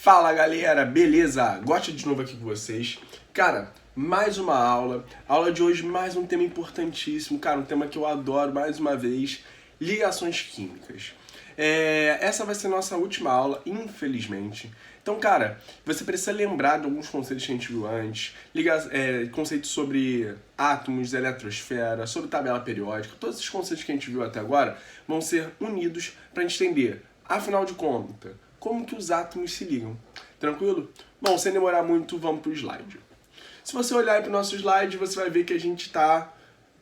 Fala galera, beleza? Gosto de novo aqui com vocês. Cara, mais uma aula de hoje, mais um tema importantíssimo, cara, um tema que eu adoro mais uma vez, ligações químicas. Essa vai ser nossa última aula, infelizmente. Então, cara, você precisa lembrar de alguns conceitos que a gente viu antes, conceitos sobre átomos, eletrosfera, sobre tabela periódica, todos esses conceitos que a gente viu até agora vão ser unidos para a gente entender, afinal de contas, como que os átomos se ligam. Tranquilo? Bom, sem demorar muito, vamos para o slide. Se você olhar para o nosso slide, você vai ver que a gente está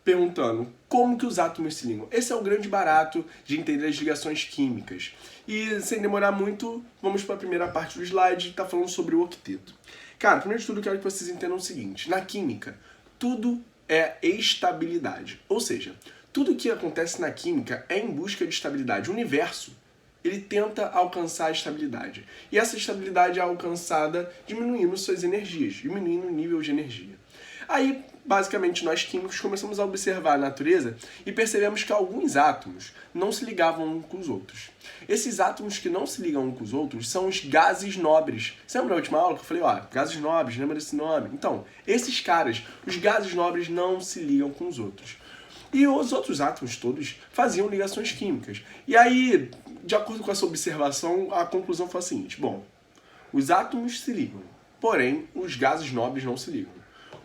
perguntando como que os átomos se ligam. Esse é o grande barato de entender as ligações químicas. E sem demorar muito, vamos para a primeira parte do slide, que está falando sobre o octeto. Cara, primeiro de tudo, eu quero que vocês entendam o seguinte. Na química, tudo é estabilidade. Ou seja, tudo que acontece na química é em busca de estabilidade. O universo, ele tenta alcançar a estabilidade. E essa estabilidade é alcançada diminuindo suas energias, diminuindo o nível de energia. Aí, basicamente, nós químicos começamos a observar a natureza e percebemos que alguns átomos não se ligavam uns com os outros. Esses átomos que não se ligam uns com os outros são os gases nobres. Você lembra da última aula que eu falei, gases nobres, lembra desse nome? Então, esses caras, os gases nobres não se ligam com os outros. E os outros átomos todos faziam ligações químicas. E aí, de acordo com essa observação, a conclusão foi a seguinte. Bom, os átomos se ligam, porém, os gases nobres não se ligam.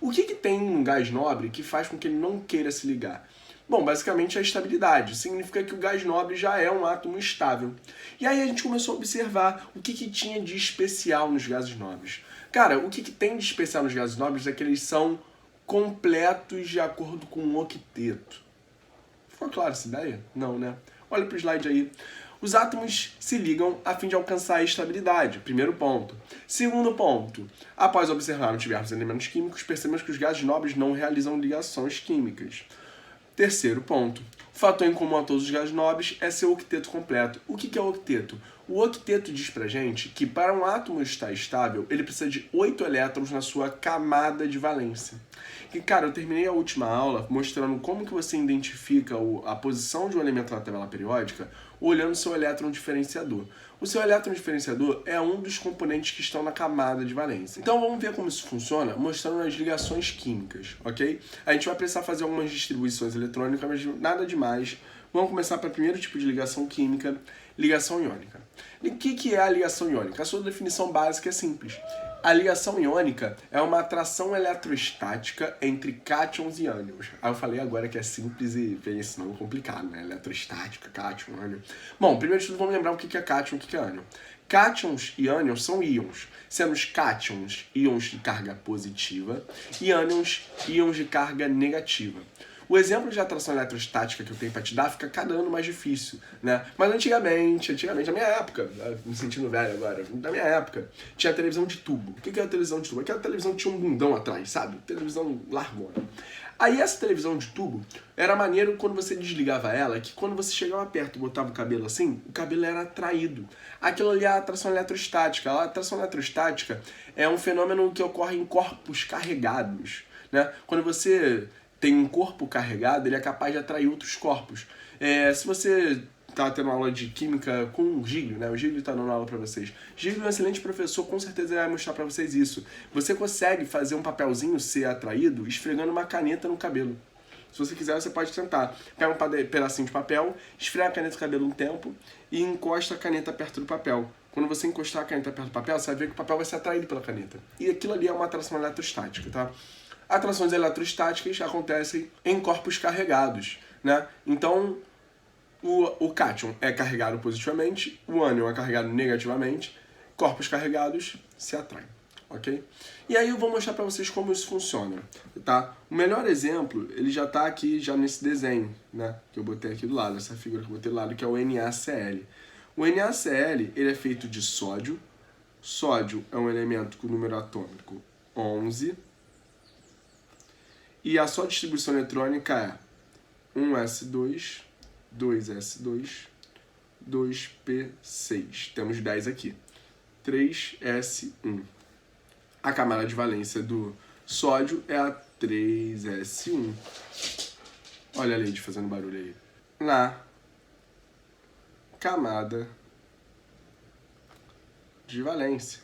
O que tem um gás nobre que faz com que ele não queira se ligar? Bom, basicamente a estabilidade. Significa que o gás nobre já é um átomo estável. E aí a gente começou a observar o que tinha de especial nos gases nobres. Cara, o que tem de especial nos gases nobres é que eles são completos de acordo com o octeto. Ficou clara essa ideia? Não, né? Olha para o slide aí. Os átomos se ligam a fim de alcançar a estabilidade. Primeiro ponto. Segundo ponto. Após observar diversos elementos químicos, percebemos que os gases nobres não realizam ligações químicas. Terceiro ponto. O fator em comum a todos os gases nobres é seu octeto completo. O que é o octeto? O octeto diz pra gente que para um átomo estar estável, ele precisa de 8 elétrons na sua camada de valência. E, cara, eu terminei a última aula mostrando como que você identifica a posição de um elemento na tabela periódica olhando o seu elétron diferenciador. O seu elétron diferenciador é um dos componentes que estão na camada de valência. Então vamos ver como isso funciona mostrando as ligações químicas, ok? A gente vai precisar fazer algumas distribuições eletrônicas, mas nada demais. Vamos começar pelo primeiro tipo de ligação química, ligação iônica. E o que é a ligação iônica? A sua definição básica é simples. A ligação iônica é uma atração eletrostática entre cátions e ânions. Aí eu falei agora que é simples e vem esse nome complicado, né? Eletrostática, cátion, ânion. Bom, primeiro de tudo vamos lembrar o que é cátion e o que é ânion. Cátions e ânions são íons, sendo os cátions íons de carga positiva e ânions íons de carga negativa. O exemplo de atração eletrostática que eu tenho para te dar fica cada ano mais difícil, né? Mas antigamente, na minha época, me sentindo velho agora, na minha época, tinha televisão de tubo. O que era televisão de tubo? Aquela televisão que tinha um bundão atrás, sabe? Televisão largona. Aí essa televisão de tubo era maneiro quando você desligava ela, que quando você chegava perto e botava o cabelo assim, o cabelo era atraído. Aquilo ali é a atração eletrostática. A atração eletrostática é um fenômeno que ocorre em corpos carregados, né? Quando você tem um corpo carregado, ele é capaz de atrair outros corpos. Se você está tendo aula de química com o Giglio, né? O Giglio está dando aula para vocês. Giglio é um excelente professor, com certeza ele vai mostrar para vocês isso. Você consegue fazer um papelzinho ser atraído esfregando uma caneta no cabelo. Se você quiser, você pode tentar. Pega um pedacinho de papel, esfrega a caneta no cabelo um tempo e encosta a caneta perto do papel. Quando você encostar a caneta perto do papel, você vai ver que o papel vai ser atraído pela caneta. E aquilo ali é uma atração eletrostática, tá? Atrações eletrostáticas acontecem em corpos carregados, né? Então, o cátion é carregado positivamente, o ânion é carregado negativamente, corpos carregados se atraem, ok? E aí eu vou mostrar para vocês como isso funciona, tá? O melhor exemplo, ele já está aqui já nesse desenho, né? Que eu botei aqui do lado, essa figura que eu botei do lado, que é o NaCl. O NaCl, ele é feito de sódio. Sódio é um elemento com número atômico 11. E a sua distribuição eletrônica é 1s2, 2s2, 2p6. Temos 10 aqui. 3s1. A camada de valência do sódio é a 3s1. Olha a Lady fazendo barulho aí. Na camada de valência.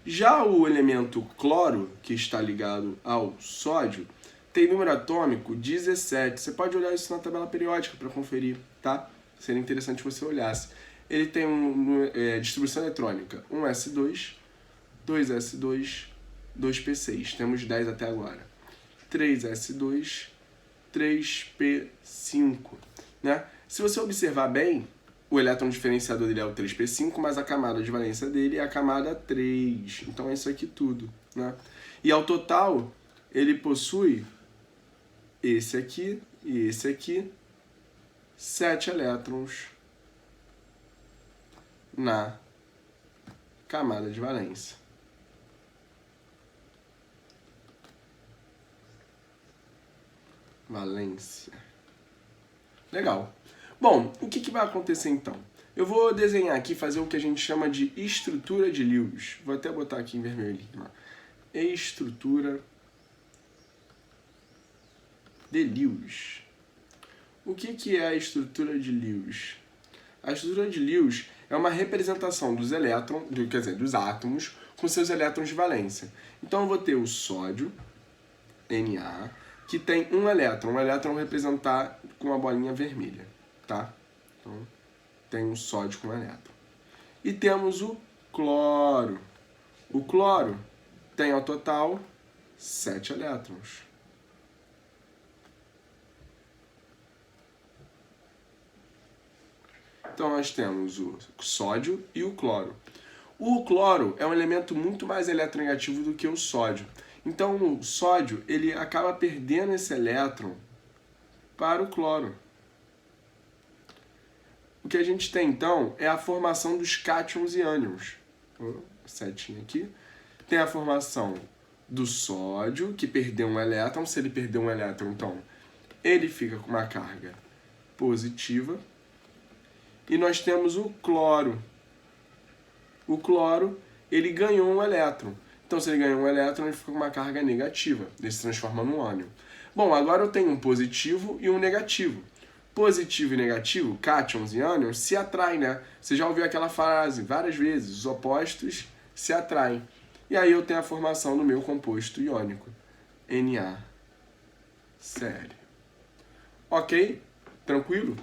Já o elemento cloro, que está ligado ao sódio, tem número atômico 17. Você pode olhar isso na tabela periódica para conferir, tá? Seria interessante se você olhasse. Ele tem distribuição eletrônica 1s2, 2s2, 2p6. Temos 10 até agora. 3s2, 3p5. Né? Se você observar bem, o elétron diferenciador dele é o 3p5, mas a camada de valência dele é a camada 3. Então é isso aqui tudo. Né? E ao total, ele possui esse aqui e esse aqui, 7 elétrons na camada de valência. Legal. Bom, o que vai acontecer então? Eu vou desenhar aqui, fazer o que a gente chama de estrutura de Lewis. Vou até botar aqui em vermelhinho. Estrutura de Lewis. O que é a estrutura de Lewis? A estrutura de Lewis é uma representação dos elétrons, dos átomos, com seus elétrons de valência. Então eu vou ter o sódio, Na, que tem um elétron. Um elétron representar com uma bolinha vermelha, tá? Então tem um sódio com um elétron. E temos o cloro. O cloro tem ao total 7 elétrons. Então nós temos o sódio e o cloro. O cloro é um elemento muito mais eletronegativo do que o sódio. Então o sódio ele acaba perdendo esse elétron para o cloro. O que a gente tem então é a formação dos cátions e ânions. Setinha aqui. Tem a formação do sódio, que perdeu um elétron. Se ele perdeu um elétron, então ele fica com uma carga positiva. E nós temos o cloro. O cloro, ele ganhou um elétron. Então, se ele ganhou um elétron, ele fica com uma carga negativa. Ele se transforma num ânion. Bom, agora eu tenho um positivo e um negativo. Positivo e negativo, cátions e ânions, se atraem, né? Você já ouviu aquela frase várias vezes, os opostos se atraem. E aí eu tenho a formação do meu composto iônico, NaCl. Ok? Tranquilo?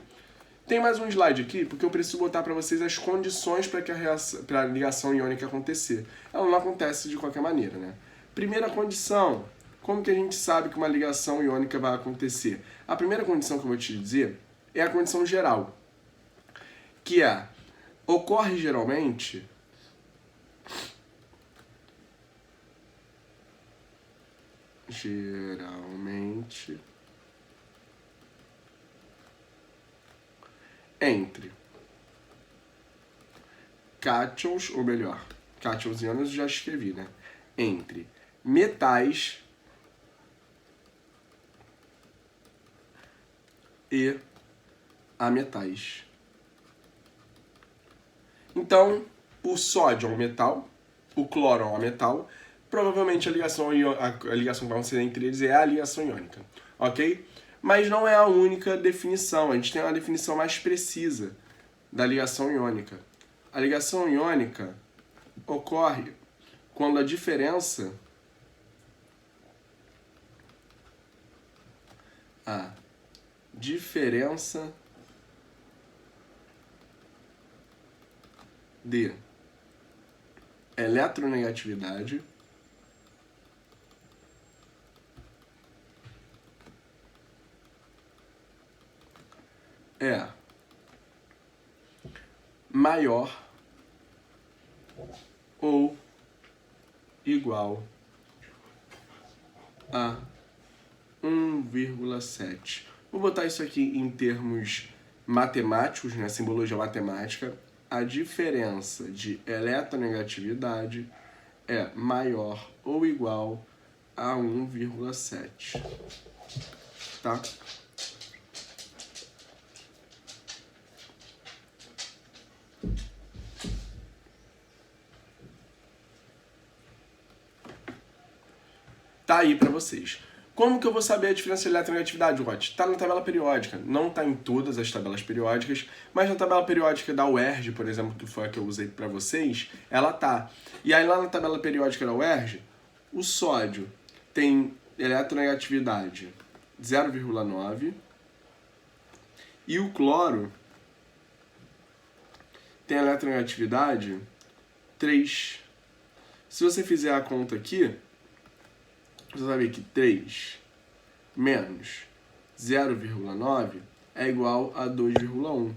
Tem mais um slide aqui, porque eu preciso botar para vocês as condições para a ligação iônica acontecer. Ela não acontece de qualquer maneira, né? Primeira condição, como que a gente sabe que uma ligação iônica vai acontecer? A primeira condição que eu vou te dizer é a condição geral, que é, ocorre geralmente entre cátions, ou melhor, cátions e ânions eu já escrevi, né? Entre metais e ametais. Então, o sódio é um metal, o cloro é um metal, provavelmente a ligação que vai acontecer entre eles é a ligação iônica, ok? Mas não é a única definição, a gente tem uma definição mais precisa da ligação iônica. A ligação iônica ocorre quando a diferença de eletronegatividade é maior ou igual a 1,7. Vou botar isso aqui em termos matemáticos, né, simbologia matemática. A diferença de eletronegatividade é maior ou igual a 1,7. Tá? Tá aí para vocês. Como que eu vou saber a diferença de eletronegatividade, Rod? Está na tabela periódica. Não está em todas as tabelas periódicas, mas na tabela periódica da UERJ, por exemplo, que foi a que eu usei para vocês, ela tá. E aí lá na tabela periódica da UERJ, o sódio tem eletronegatividade 0,9 e o cloro tem eletronegatividade 3. Se você fizer a conta aqui, você vai ver que 3 menos 0,9 é igual a 2,1.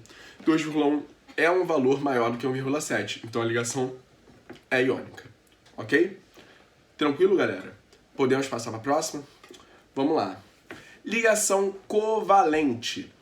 2,1 é um valor maior do que 1,7, então a ligação é iônica, ok? Tranquilo, galera? Podemos passar para a próxima? Vamos lá. Ligação covalente.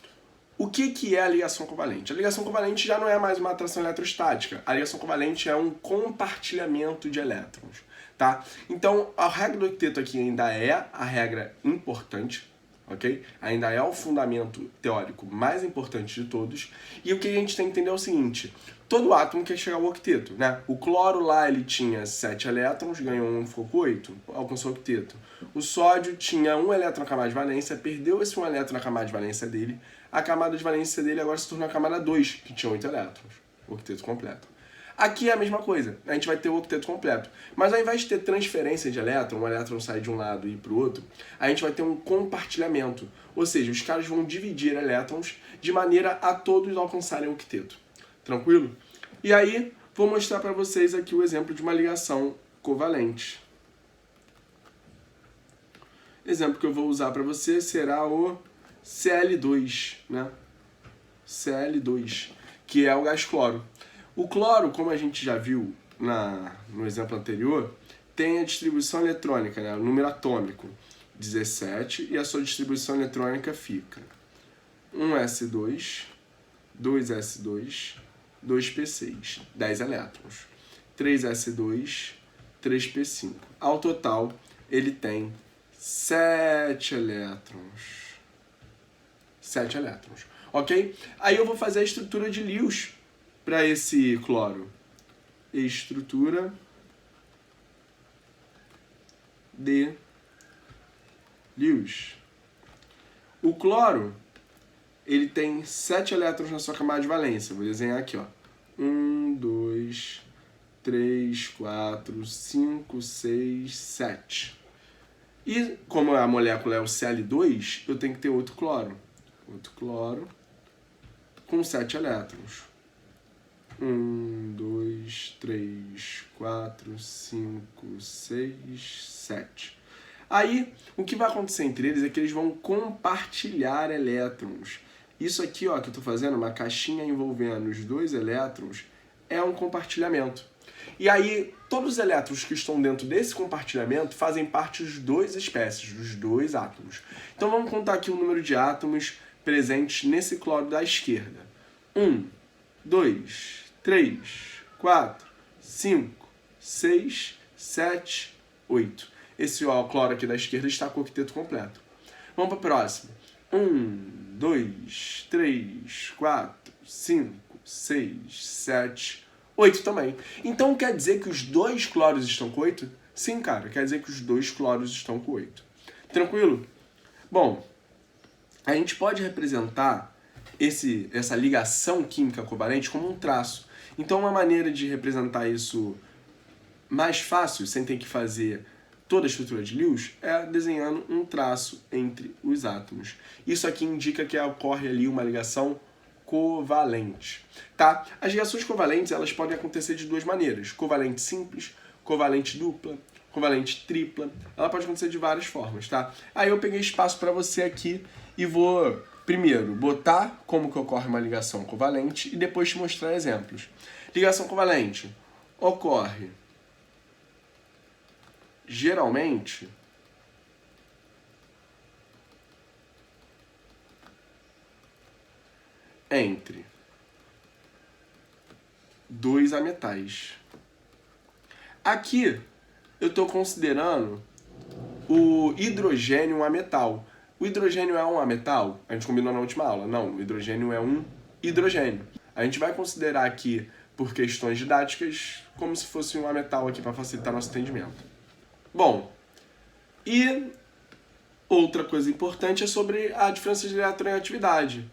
O que é a ligação covalente? A ligação covalente já não é mais uma atração eletrostática. A ligação covalente é um compartilhamento de elétrons, tá? Então, a regra do octeto aqui ainda é a regra importante, ok? Ainda é o fundamento teórico mais importante de todos. E o que a gente tem que entender é o seguinte: todo átomo quer chegar ao octeto, né? O cloro lá, ele tinha 7 elétrons, ganhou 1, ficou com 8, alcançou o octeto. O sódio tinha 1 elétron na camada de valência, perdeu esse 1 elétron na camada de valência dele. A camada de valência dele agora se tornou a camada 2, que tinha 8 elétrons, o octeto completo. Aqui é a mesma coisa, a gente vai ter o octeto completo. Mas ao invés de ter transferência de elétron, um elétron sai de um lado e ir para o outro, a gente vai ter um compartilhamento. Ou seja, os caras vão dividir elétrons de maneira a todos alcançarem o octeto. Tranquilo? E aí, vou mostrar para vocês aqui o exemplo de uma ligação covalente. O exemplo que eu vou usar para você será o Cl2, né? Cl2, que é o gás cloro. O cloro, como a gente já viu no exemplo anterior, tem a distribuição eletrônica, né? O número atômico 17, e a sua distribuição eletrônica fica 1s2, 2s2, 2p6, 10 elétrons, 3s2, 3p5. Ao total, ele tem 7 elétrons. 7 elétrons, ok? Aí eu vou fazer a estrutura de Lewis para esse cloro. Estrutura de Lewis. O cloro, ele tem 7 elétrons na sua camada de valência. Vou desenhar aqui, ó. 1, 2, 3, 4, 5, 6, 7. E como a molécula é o Cl2, eu tenho que ter outro cloro. Outro cloro com 7 elétrons. 1, 2, 3, 4, 5, 6, 7. Aí, o que vai acontecer entre eles é que eles vão compartilhar elétrons. Isso aqui, ó, que eu estou fazendo, uma caixinha envolvendo os 2 elétrons, é um compartilhamento. E aí, todos os elétrons que estão dentro desse compartilhamento fazem parte das 2 espécies, dos 2 átomos. Então, vamos contar aqui o número de átomos presentes nesse cloro da esquerda. 1, 2, 3, 4, 5, 6, 7, 8. Esse cloro aqui da esquerda está com o octeto completo. Vamos para a próxima. 1, 2, 3, 4, 5, 6, 7, 8 também. Então quer dizer que os 2 cloros estão com 8? Sim, cara, quer dizer que os 2 cloros estão com 8. Tranquilo? Bom, a gente pode representar essa ligação química covalente como um traço. Então uma maneira de representar isso mais fácil, sem ter que fazer toda a estrutura de Lewis, é desenhando um traço entre os átomos. Isso aqui indica que ocorre ali uma ligação covalente, tá? As ligações covalentes, elas podem acontecer de 2 maneiras: covalente simples, covalente dupla, covalente tripla. Ela pode acontecer de várias formas, tá? Aí eu peguei espaço para você aqui e vou primeiro botar como que ocorre uma ligação covalente e depois te mostrar exemplos. Ligação covalente ocorre geralmente entre 2 ametais. Aqui eu estou considerando o hidrogênio um ametal. O hidrogênio é um ametal? A gente combinou na última aula. Não, o hidrogênio é um hidrogênio. A gente vai considerar aqui, por questões didáticas, como se fosse um ametal aqui para facilitar nosso entendimento. Bom, e Outra coisa importante é sobre a diferença de eletronegatividade.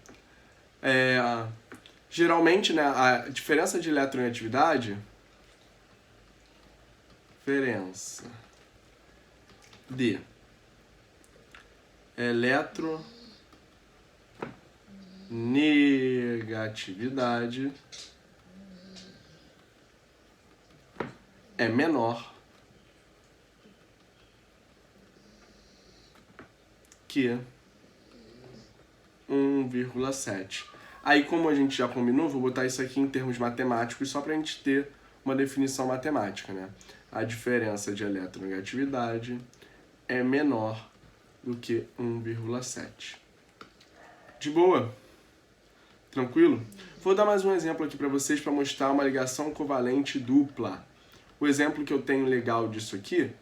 Geralmente, né, a diferença de eletronegatividade... Diferença de eletronegatividade é menor que 1,7. Aí, como a gente já combinou, vou botar isso aqui em termos matemáticos só para a gente ter uma definição matemática, né? A diferença de eletronegatividade é menor do que 1,7. De boa? Tranquilo? Vou dar mais um exemplo aqui para vocês para mostrar uma ligação covalente dupla. O exemplo que eu tenho legal disso aqui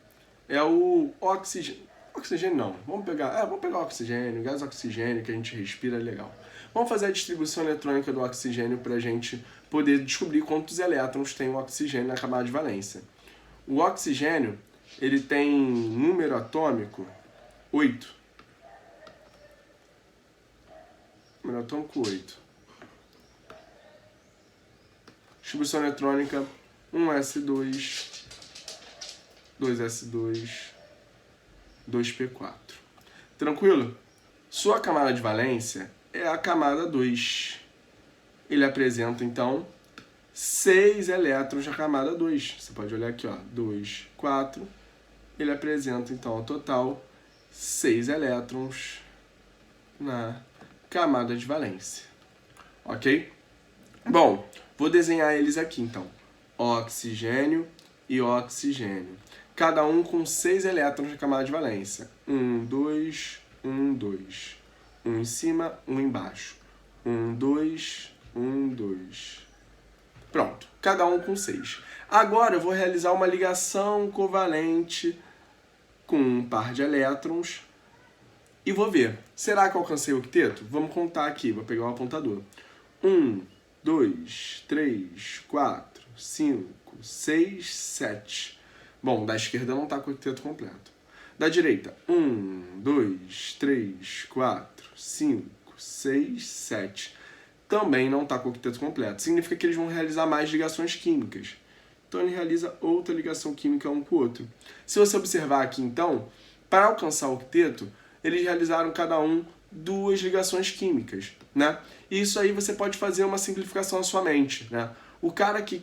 é o oxigênio. Oxigênio não, vamos pegar o oxigênio, gás oxigênio que a gente respira, é legal. Vamos fazer a distribuição eletrônica do oxigênio para a gente poder descobrir quantos elétrons tem o oxigênio na camada de valência. O oxigênio, ele tem número atômico 8. Número atômico 8. Distribuição eletrônica 1s2, 2s2, 2p4. Tranquilo? Sua camada de valência é a camada 2. Ele apresenta, então, 6 elétrons na camada 2. Você pode olhar aqui, ó, 2, 4. Ele apresenta, então, ao total, 6 elétrons na camada de valência. Ok? Bom, vou desenhar eles aqui, então. Oxigênio e oxigênio. Cada um com 6 elétrons na camada de valência. 1, 2, 1, 2. Um em cima, um embaixo. 1, 2, 1, 2. Pronto, cada um com 6. Agora eu vou realizar uma ligação covalente com um par de elétrons e vou ver. Será que eu alcancei o octeto? Vamos contar aqui, vou pegar o apontador. 1, 2, 3, 4, 5, 6, 7. Bom, da esquerda não está com o octeto completo. Da direita, 1, 2, 3, 4, 5, 6, 7. Também não está com o octeto completo. Significa que eles vão realizar mais ligações químicas. Então ele realiza outra ligação química um com o outro. Se você observar aqui, então, para alcançar o octeto, eles realizaram cada um 2 ligações químicas, né? E isso aí você pode fazer uma simplificação na sua mente, né? O cara que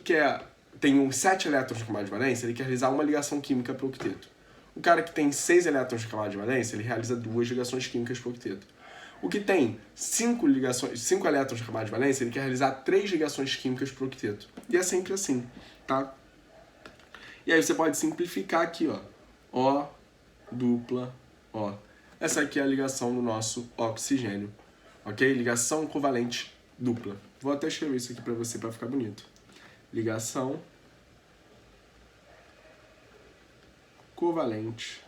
tem uns 7 elétrons de camada de valência, ele quer realizar uma ligação química para o octeto. O cara que tem 6 elétrons de camada de valência, ele realiza 2 ligações químicas para o octeto. O que tem 5 elétrons de camada de valência, ele quer realizar 3 ligações químicas para o octeto. E é sempre assim, tá? E aí você pode simplificar aqui, ó. O dupla O. Essa aqui é a ligação do nosso oxigênio, ok? Ligação covalente dupla. Vou até escrever isso aqui para você, para ficar bonito. Ligação covalente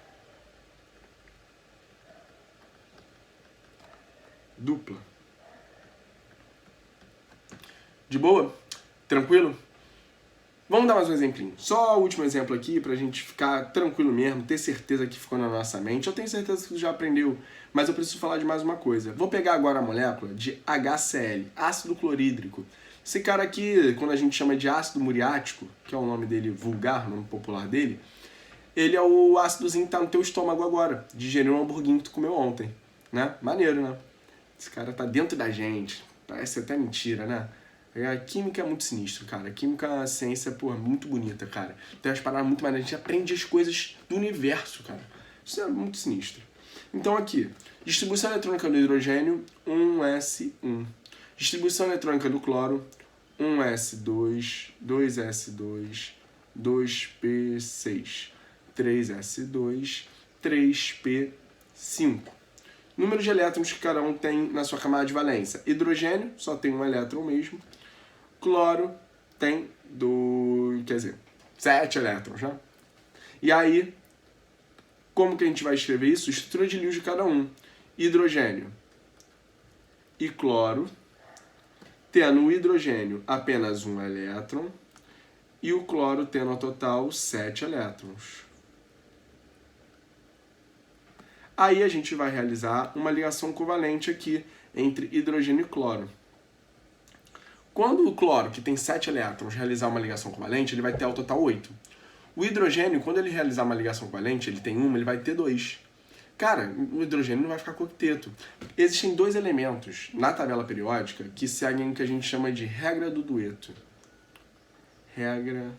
dupla. De boa? Tranquilo? Vamos dar mais um exemplinho. Só o último exemplo aqui pra gente ficar tranquilo mesmo, ter certeza que ficou na nossa mente. Eu tenho certeza que você já aprendeu, mas eu preciso falar de mais uma coisa. Vou pegar agora a molécula de HCl, ácido clorídrico. Esse cara aqui, quando a gente chama de ácido muriático, que é o nome dele vulgar, o nome popular dele, ele é o ácidozinho que tá no teu estômago agora. Digeriu um hamburguinho que tu comeu ontem, né? Maneiro, né? Esse cara tá dentro da gente. Parece até mentira, né? A química é muito sinistro, cara. A química, a ciência, porra, muito bonita, cara. Tem umas paradas muito maneiras. A gente aprende as coisas do universo, cara. Isso é muito sinistro. Então aqui, distribuição eletrônica do hidrogênio, 1s1. Distribuição eletrônica do cloro, 1s2, 2s2, 2p6, 3s2, 3p5. Número de elétrons que cada um tem na sua camada de valência. Hidrogênio só tem um elétron mesmo. Cloro tem 7 elétrons, né? E aí, como que a gente vai escrever isso? Estrutura de Lewis de cada um. Hidrogênio e cloro, tendo o hidrogênio apenas um elétron e o cloro tendo ao total 7 elétrons. Aí a gente vai realizar uma ligação covalente aqui entre hidrogênio e cloro. Quando o cloro, que tem 7 elétrons, realizar uma ligação covalente, ele vai ter ao total 8. O hidrogênio, quando ele realizar uma ligação covalente, ele tem uma, ele vai ter 2. Cara, o hidrogênio não vai ficar com octeto. Existem 2 elementos na tabela periódica que seguem o que a gente chama de regra do dueto. Regra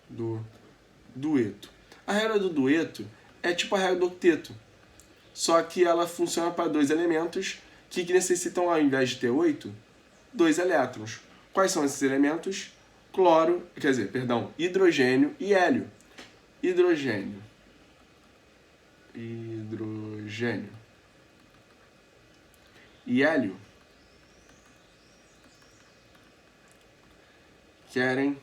do dueto. A regra do dueto é tipo a regra do octeto, só que ela funciona para 2 elementos que necessitam, ao invés de ter 8, 2 elétrons. Quais são esses elementos? Hidrogênio e hélio. Hidrogênio e hélio querem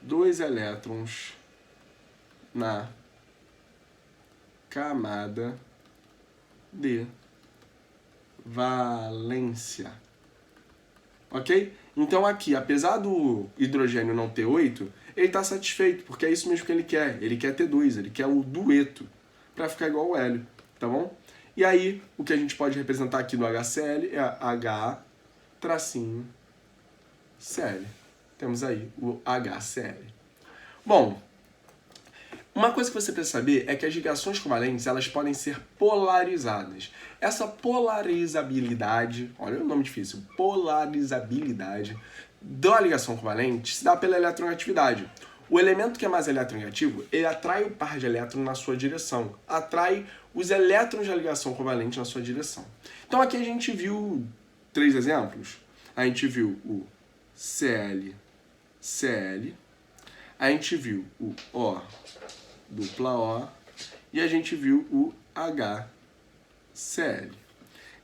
2 elétrons na camada de valência. Ok? Então aqui, apesar do hidrogênio não ter 8, ele está satisfeito, porque é isso mesmo que ele quer. Ele quer ter 2, ele quer o dueto, para ficar igual ao hélio, tá bom? E aí, o que a gente pode representar aqui do HCl é H tracinho Cl. Temos aí o HCl. Bom, uma coisa que você precisa saber é que as ligações covalentes elas podem ser polarizadas. Essa polarizabilidade, olha o nome difícil, polarizabilidade da ligação covalente se dá pela eletronegatividade. O elemento que é mais eletronegativo, ele atrai o par de elétrons na sua direção, atrai os elétrons da ligação covalente na sua direção. Então aqui a gente viu 3 exemplos. A gente viu o Cl, a gente viu o O, dupla O, e a gente viu o HCl.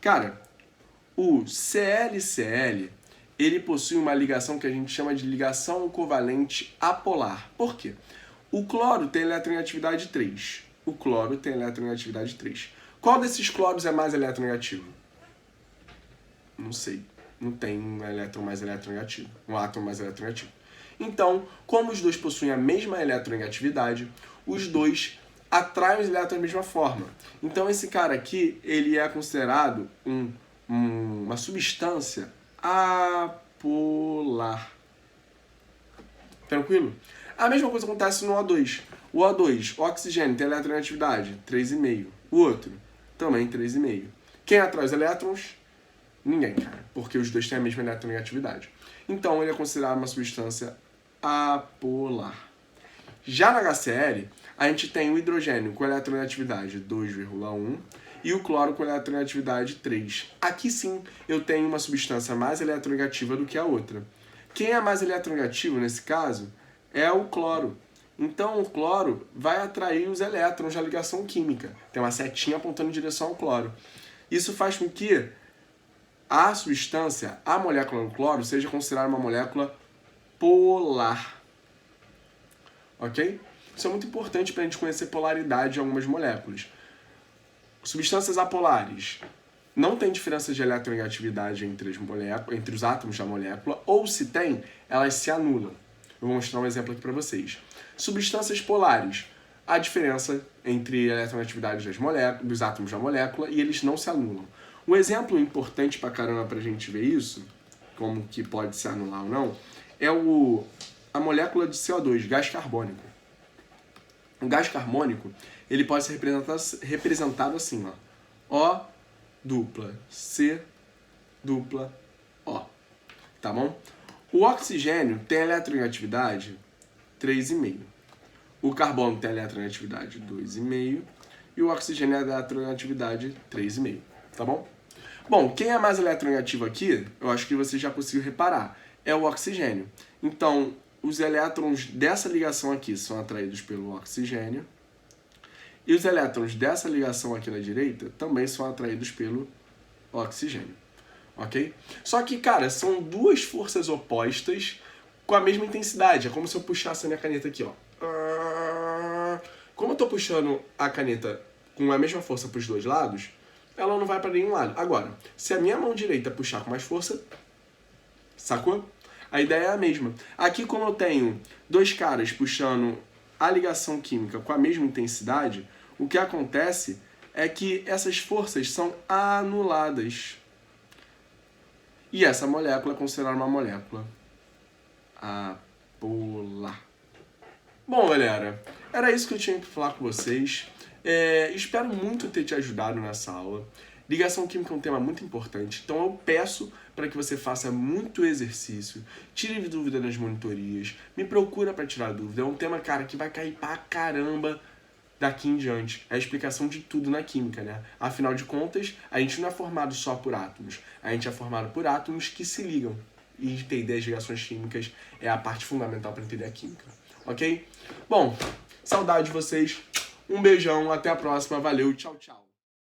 Cara, o ClCl, ele possui uma ligação que a gente chama de ligação covalente apolar. Por quê? O cloro tem eletronegatividade 3. O cloro tem eletronegatividade 3. Qual desses cloros é mais eletronegativo? Não sei. Não tem um elétron mais eletronegativo. Um átomo mais eletronegativo. Então, como os dois possuem a mesma eletronegatividade, os dois atraem os elétrons da mesma forma. Então, esse cara aqui, ele é considerado uma substância apolar. Tranquilo? A mesma coisa acontece no O2. O O2, o oxigênio, tem eletronegatividade 3,5. O outro, também 3,5. Quem atrai os elétrons? Ninguém, cara. Porque os dois têm a mesma eletronegatividade. Então, ele é considerado uma substância apolar. Já na HCl, a gente tem o hidrogênio com eletronegatividade 2,1 e o cloro com eletronegatividade 3. Aqui sim, eu tenho uma substância mais eletronegativa do que a outra. Quem é mais eletronegativo nesse caso é o cloro. Então, o cloro vai atrair os elétrons da ligação química. Tem uma setinha apontando em direção ao cloro. Isso faz com que a substância, a molécula do cloro, seja considerada uma molécula polar. Ok? Isso é muito importante para a gente conhecer polaridade de algumas moléculas. Substâncias apolares não tem diferença de eletronegatividade entre os átomos da molécula, ou se tem, elas se anulam. Eu vou mostrar um exemplo aqui para vocês. Substâncias polares, a diferença entre a eletronegatividade dos átomos da molécula e eles não se anulam. Um exemplo importante pra caramba pra gente ver isso, como que pode se anular ou não, é a molécula de CO2, gás carbônico. O gás carbônico, ele pode ser representado assim, ó. O dupla C dupla O. Tá bom? O oxigênio tem eletronegatividade 3,5. O carbono tem eletronegatividade 2,5. E o oxigênio é eletronegatividade 3,5. Tá bom? Bom, quem é mais eletronegativo aqui, eu acho que você já conseguiu reparar, é o oxigênio. Então, os elétrons dessa ligação aqui são atraídos pelo oxigênio. E os elétrons dessa ligação aqui na direita também são atraídos pelo oxigênio. Ok? Só que, cara, são duas forças opostas com a mesma intensidade. É como se eu puxasse a minha caneta aqui, ó. Como eu tô puxando a caneta com a mesma força para os dois lados, ela não vai para nenhum lado. Agora, se a minha mão direita puxar com mais força, sacou? A ideia é a mesma. Aqui, como eu tenho dois caras puxando a ligação química com a mesma intensidade, o que acontece é que essas forças são anuladas. E essa molécula é considerada uma molécula apolar. Bom, galera, era isso que eu tinha que falar com vocês. Espero muito ter te ajudado nessa aula. Ligação química é um tema muito importante, então eu peço para que você faça muito exercício, tire dúvida nas monitorias, me procura para tirar dúvida. É um tema, cara, que vai cair pra caramba daqui em diante. É a explicação de tudo na química, né? Afinal de contas, a gente não é formado só por átomos, a gente é formado por átomos que se ligam. E entender as ligações químicas é a parte fundamental para entender a química, ok? Bom, saudade de vocês, um beijão, até a próxima, valeu, tchau, tchau.